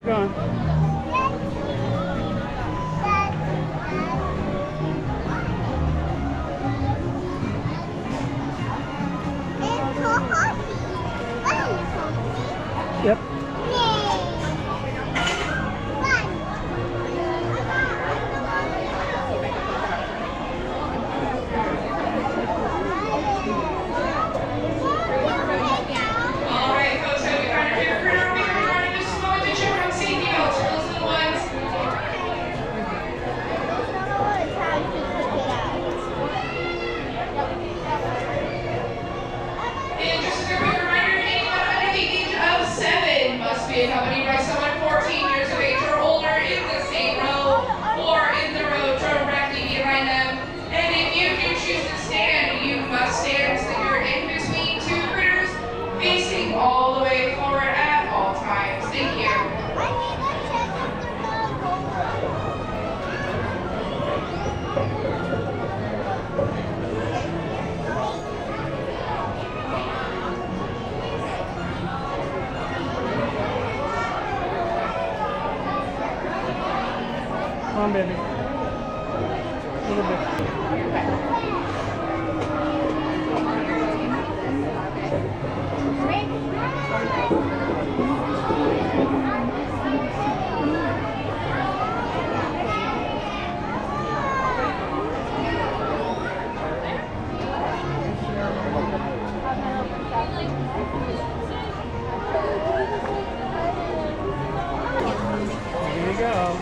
Going. Yep. Accompanied by someone 14 years of age or older in the same row or in the row directly behind them. And if you do choose to stand, you must stand so that you're in between two critters, facing all the way forward at all times. Thank you. Come on, baby. A little bit. Here you go.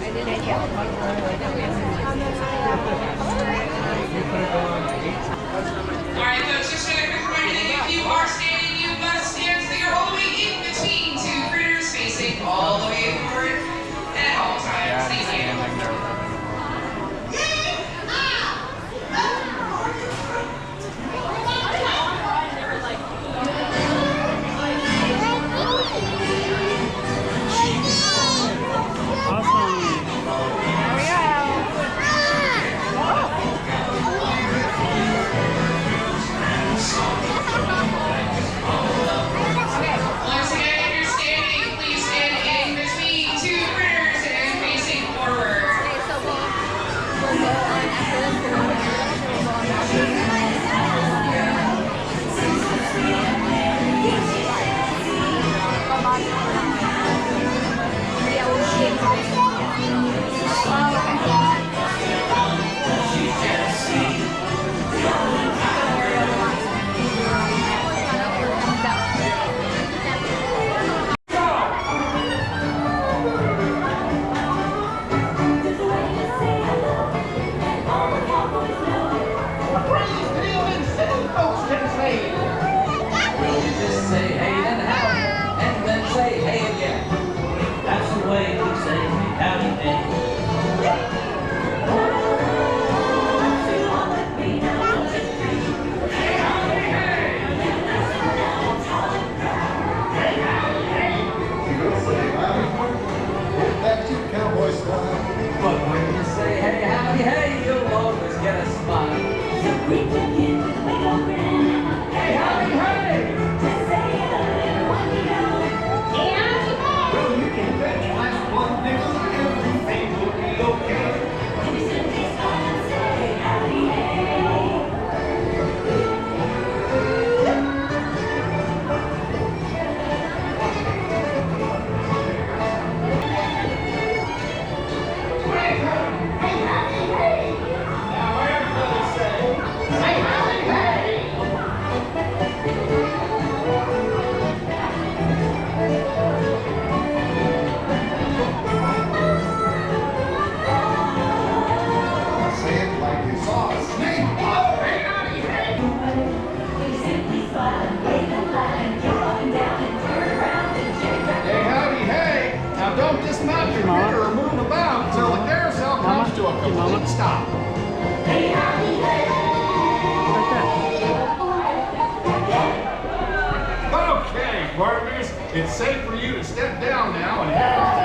Alright folks, just a quick reminder that if you are standing, you must stand so that you're all the way in between two critters, facing all the way forward at all times. Thank you. Once again, if you're standing, please stand in between two critters and facing forward. complete stop. Okay, partners, it's safe for you to step down now and head